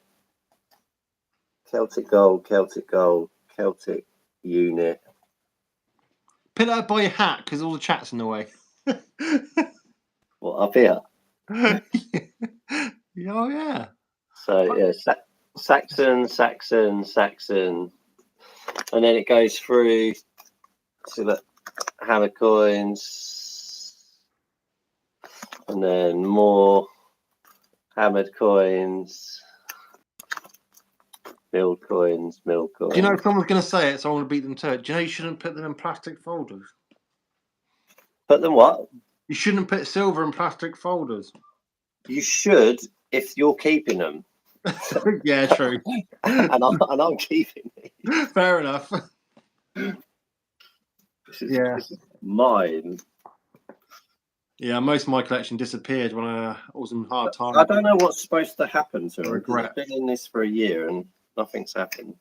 Celtic Gold, Celtic Unit. Put that by your hat because all the chat's in the way. What, up here? Oh, yeah. So, yeah, Saxon. And then it goes through to the hammer coins. And then more hammered coins. Milled coins. Do you know if someone's going to say it, so I want to beat them to it? Do you know you shouldn't put them in plastic folders? Put them what? You shouldn't put silver in plastic folders. You should if you're keeping them. Yeah, true. and I'm keeping it. Fair enough. This is mine. Yeah, most of my collection disappeared when I was in hard times. I don't know what's supposed to happen to it. Regret. I've been in this for a year and nothing's happened.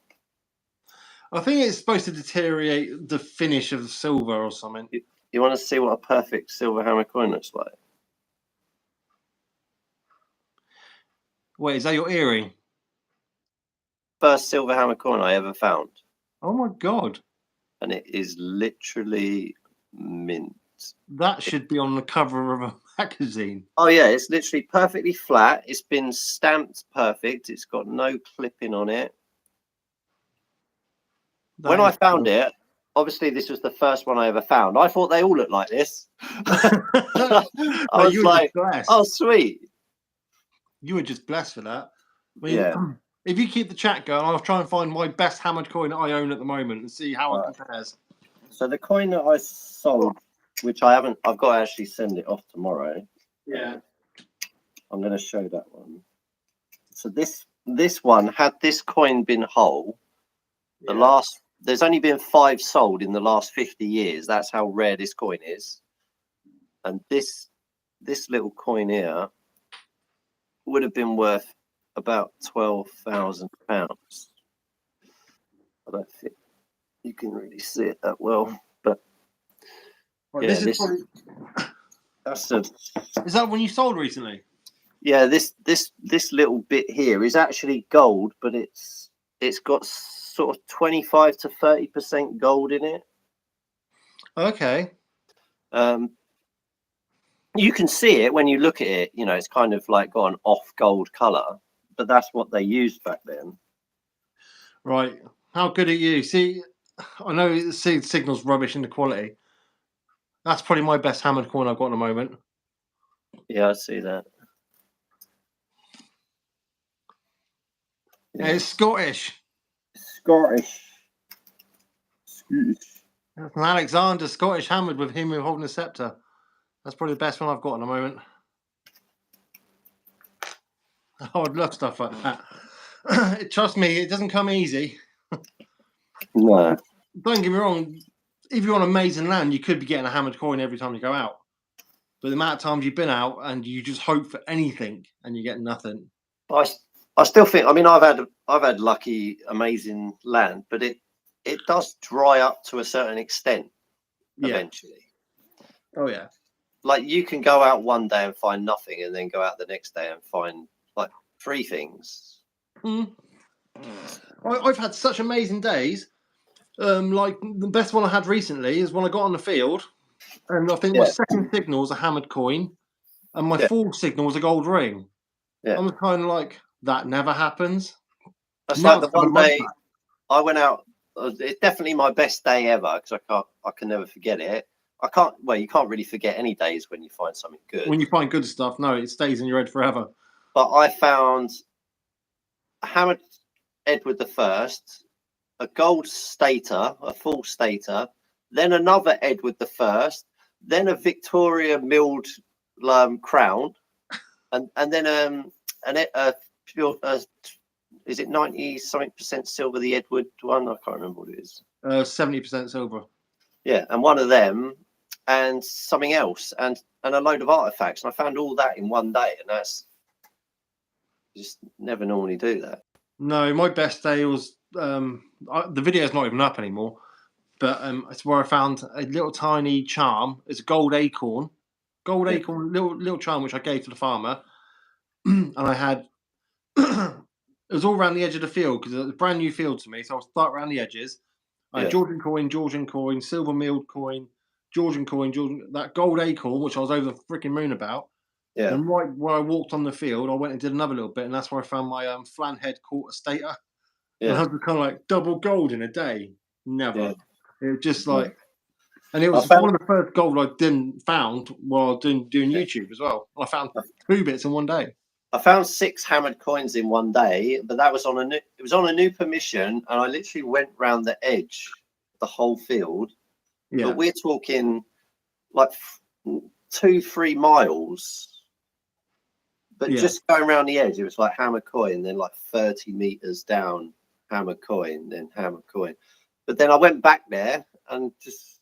I think it's supposed to deteriorate the finish of the silver or something. You want to see what a perfect silver hammer coin looks like? Wait, is that your earring? First silver hammer coin I ever found. Oh my god. And it is literally mint. That should be on the cover of a magazine. Oh yeah, it's literally perfectly flat. It's been stamped perfect. It's got no clipping on it. When I found it, obviously this was the first one I ever found. I thought they all looked like this. I was like, oh sweet. You were just blessed for that. I mean, Yeah. If you keep the chat going, I'll try and find my best hammered coin that I own at the moment and see how it compares. So the coin that I sold, which I haven't, I've got to actually send it off tomorrow. Yeah. I'm going to show that one. So this one, had this coin been whole, there's only been 5 sold in the last 50 years. That's how rare this coin is. And this little coin here would have been worth about £12,000. I don't think you can really see it that well, but Right, yeah, this is that's a. Is that one you sold recently? Yeah, this little bit here is actually gold, but it's got sort of 25 to 30% gold in it. Okay. You can see it when you look at it. You know, it's kind of like got an off gold color, but that's what they used back then. Right. How good are you? See, I know the signal's rubbish in the quality. That's probably my best hammered coin I've got at the moment. Yeah, I see that. Yeah, it's Scottish. Scottish. That's an Alexander Scottish hammered with him holding a scepter. That's probably the best one I've got at the moment. Oh, I'd love stuff like that. Trust me, it doesn't come easy. No. Don't get me wrong. If you're on amazing land, you could be getting a hammered coin every time you go out. But the amount of times you've been out and you just hope for anything and you get nothing. I still think. I mean, I've had lucky, amazing land, but it does dry up to a certain extent eventually. Oh yeah. Like you can go out one day and find nothing, and then go out the next day and find like 3 things. I've had such amazing days. Like the best one I had recently is when I got on the field, and I think my second signal was a hammered coin, and my fourth signal was a gold ring. Yeah. I'm kind of like, that never happens. That's like the one day I went out. It's definitely my best day ever because I can never forget it. You can't really forget any days when you find something good. When you find good stuff, no, it stays in your head forever. But I found a hammered Edward I, a gold stater, a full stater, then another Edward I, then a Victoria milled crown, and then pure. Is it 90-something% silver? The Edward one, I can't remember what it is. 70% silver. Yeah, and one of them, and something else, and a load of artifacts, and I found all that in one day, and that's just never normally do that. No, my best day was the video's not even up anymore, but it's where I found a little tiny charm. It's a gold acorn, little charm which I gave to the farmer, and I had it was all around the edge of the field because it was a brand new field to me. So I'll start around the edges. I had Yeah. Georgian coin, silver milled coin, Georgian coin, that gold acorn, which I was over the freaking moon about. Yeah. And right where I walked on the field, I went and did another little bit, and that's where I found my Flanhead quarter stater. And I Yeah. was kind of like double gold in a day. Never. Yeah. It was just Yeah. like, and it was one of the first gold I didn't found while I was doing YouTube as well. I found 2 bits in one day. I found 6 hammered coins in one day, but that was on a new. It was on a new permission, and I literally went round the edge, the whole field. Yeah. But we're talking like 2-3 miles. But just going around the edge, it was like hammer coin, then like 30 meters down, hammer coin, then hammer coin. But then I went back there and just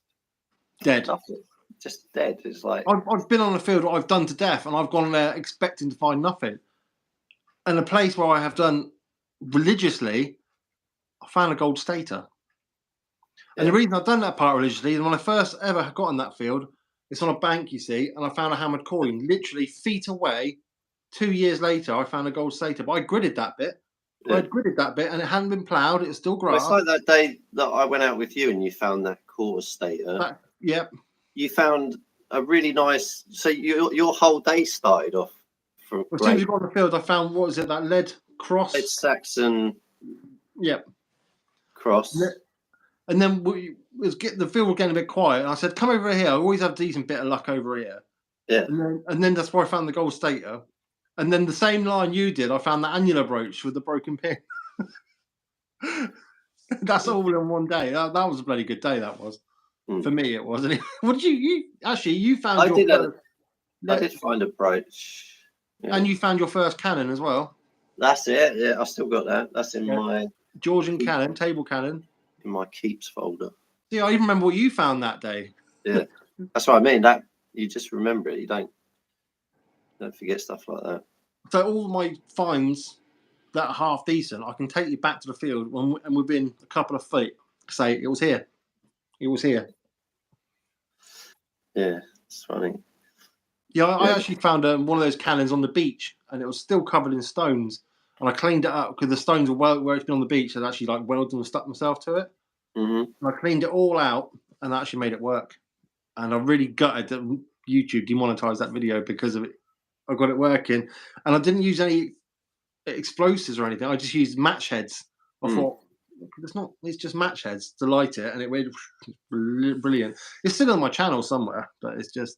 dead. Nothing. Just dead. It's like I've been on a field I've done to death, and I've gone there expecting to find nothing. And a place where I have done religiously, I found a gold stater. And the reason I've done that part religiously is when I first ever got in that field, it's on a bank, you see, and I found a hammered coin literally feet away. 2 years later, I found a gold stater, but I gridded that bit. I gridded that bit, and it hadn't been ploughed. It was still grass. It's like that day that I went out with you, and you found that quarter stater. Yep. You found a really nice. So your whole day started off from. As soon as you got on the field, I found that lead cross. It's Saxon. Yep. Cross. And then the field was getting a bit quiet, and I said, "Come over here. I always have a decent bit of luck over here." Yeah. And then that's where I found the gold stater. And then the same line you did, I found the annular brooch with the broken pin. That's all in one day. That was a bloody good day. That was for me. It was. What did you actually? You found. I did find a brooch. Yeah. And you found your first cannon as well. That's it. Yeah, I still got that. That's in my Georgian cannon, table cannon. In my keeps folder. See, I even remember what you found that day. Yeah, that's what I mean. That you just remember it. You don't forget stuff like that. So all my finds that are half decent, I can take you back to the field and within a couple of feet say it was here. It was here. Yeah, it's funny. Yeah, I actually found one of those cannons on the beach, and it was still covered in stones. And I cleaned it up because the stones were where it's been on the beach. I'd actually welded and stuck myself to it. Mm-hmm. And I cleaned it all out and actually made it work. And I really gutted that YouTube demonetized that video because of it. I got it working, and I didn't use any explosives or anything. I just used match heads. I thought it's just match heads to light it, and it made brilliant. It's still on my channel somewhere, but it's just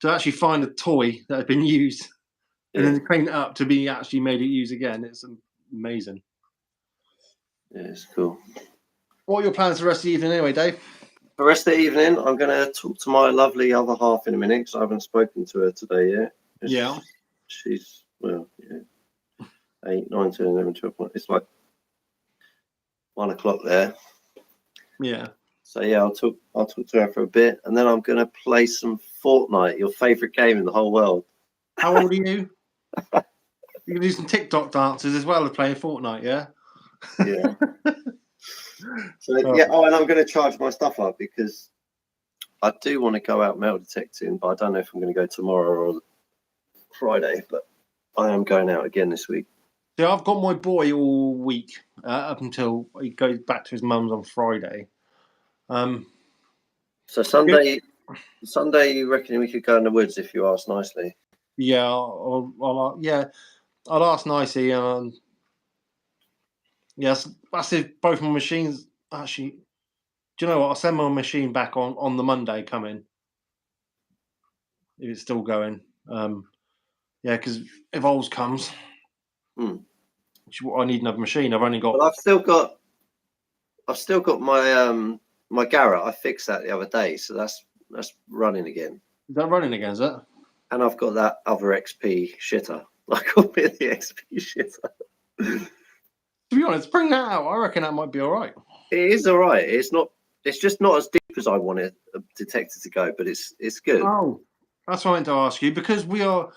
to actually find a toy that had been used and then to clean it up to be actually made it use again. It's amazing. Yeah, it's cool. What are your plans for the rest of the evening anyway, Dave? The rest of the evening, I'm going to talk to my lovely other half in a minute because I haven't spoken to her today yet. Yeah. She's, 8, 9, 10, 11, 12. It's like 1 o'clock there. Yeah. So yeah, I'll talk to her for a bit, and then I'm going to play some Fortnite, your favourite game in the whole world. How old are you? You can do some TikTok dances as well as playing Fortnite, yeah? Yeah. So and I'm going to charge my stuff up because I do want to go out metal detecting, but I don't know if I'm going to go tomorrow or Friday, but I am going out again this week. Yeah, I've got my boy all week up until he goes back to his mum's on Friday. So Sunday, you reckon we could go in the woods if you ask nicely? Yeah, I'll ask nicely. Yes, that's if both my machines actually. Do you know what? I'll send my machine back on the Monday coming if it's still going. Because if Ols comes, I need another machine. I've only got. Well, I've still got my my Garrett. I fixed that the other day, so that's running again. Is that running again? Is it? And I've got that other XP shitter. I call it the XP shitter. To be honest, bring that out. I reckon that might be all right. It is all right. It's not. It's just not as deep as I wanted a detector to go, but it's good. Oh, that's what I meant to ask you because we are.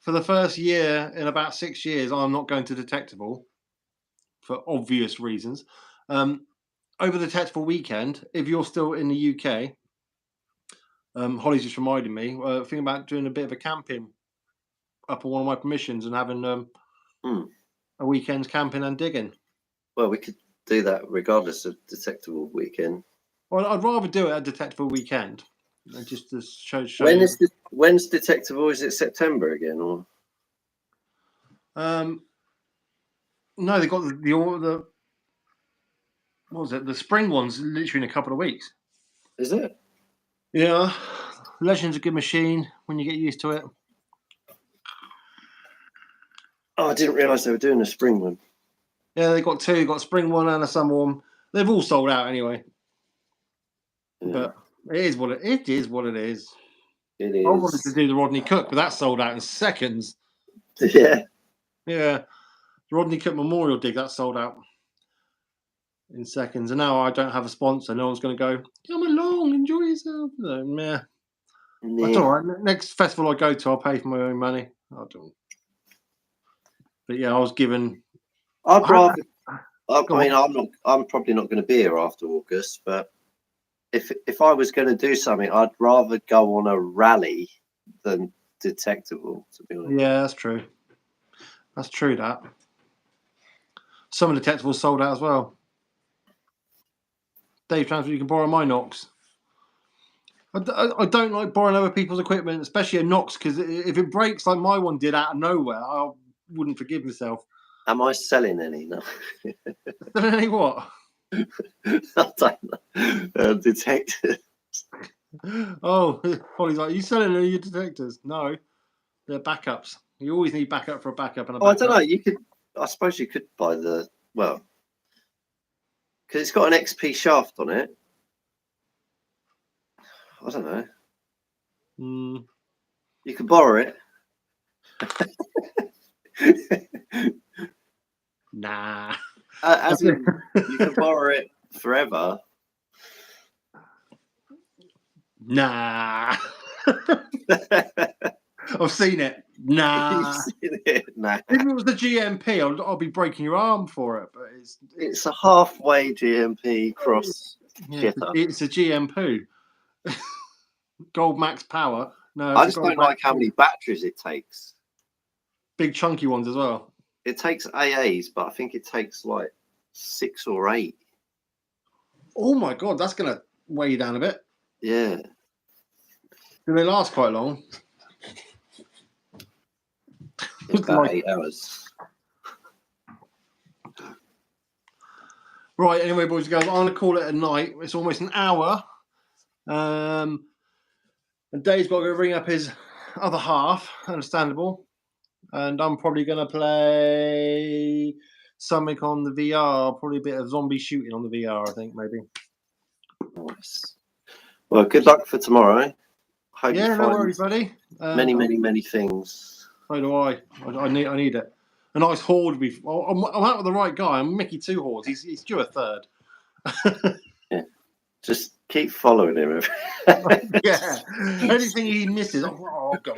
For the first year in about 6 years, I'm not going to Detectable for obvious reasons. Over the Detectable weekend, if you're still in the UK, Holly's just reminded me, thinking about doing a bit of a camping up on one of my permissions and having a weekend's camping and digging. Well, we could do that regardless of Detectable Weekend. Well, I'd rather do it at Detectable Weekend. Just to show When's Detectable? Is it September again, or? No, they got the what was it? The spring one's literally in a couple of weeks. Is it? Yeah, Legend's a good machine when you get used to it. Oh, I didn't realise they were doing a spring one. Yeah, they got two. They got a spring one and a summer one. They've all sold out anyway. Yeah. But it is what it is. What it is. It is. I wanted to do the Rodney Cook, but that sold out in seconds. Yeah. Yeah. The Rodney Cook Memorial Dig, that sold out in seconds. And now I don't have a sponsor. No one's going to go, come along, enjoy yourself. No, meh. That's all right. Next festival I go to, I'll pay for my own money. I don't. But yeah, I was given. I'd rather. I mean, I'm probably not going to be here after August, but if I was going to do something, I'd rather go on a rally than Detectable, to be honest. Yeah, that's true. That's true. That some of the Detectables sold out as well. Dave Transfer, you can borrow my Nox. I don't like borrowing other people's equipment, especially a Nox, because if it breaks like my one did out of nowhere, I wouldn't forgive myself. Am I selling any? No. Selling any what? I don't know. Detectors. Oh, Holly's like, you selling any of your detectors? No, they're backups. You always need backup for a backup and a backup. I don't know. You could. I suppose you could buy the because it's got an XP shaft on it. I don't know. You can borrow it. Nah. As in, you can borrow it forever. Nah. I've seen it. Nah. You've seen it? Nah. If it was the GMP, I'll be breaking your arm for it. But it's a halfway GMP cross. Yeah, it's a GMP. Gold max power. No, I just don't like how many batteries it takes. Big chunky ones as well. It takes AAs, but I think it takes like 6 or 8. Oh my god, that's gonna weigh you down a bit. Yeah. Do they last quite long? About 8 hours. Right, anyway, boys and girls, I'm going to call it a night. It's almost an hour. And Dave's got to go ring up his other half, understandable. And I'm probably going to play something on the VR, probably a bit of zombie shooting on the VR, I think, maybe. Nice. Well, good luck for tomorrow. Hope yeah, no worries, buddy. Many things. So do I. I need it. A nice horde. I'm out with the right guy. I'm Mickey 2 hordes. He's due a third. Yeah. Just keep following him. Yeah. Anything he misses, I'll go.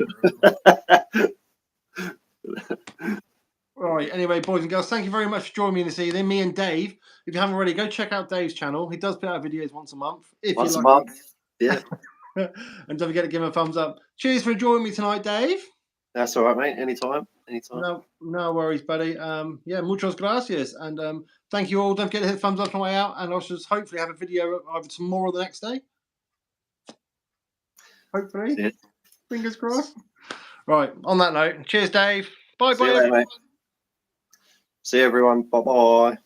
Right. Anyway, boys and girls, thank you very much for joining me this evening. Me and Dave. If you haven't already, go check out Dave's channel. He does put out videos once a month. Once a month. Yeah. And don't forget to give him a thumbs up. Cheers for joining me tonight, Dave. That's all right, mate. Anytime. No worries, buddy. Yeah, muchas gracias. And thank you all. Don't forget to hit thumbs up on the way out. And I should hopefully have a video either tomorrow or the next day. Hopefully. Yeah. Fingers crossed. Right. On that note, cheers, Dave. Bye, See you later, mate. See you, everyone. Bye-bye.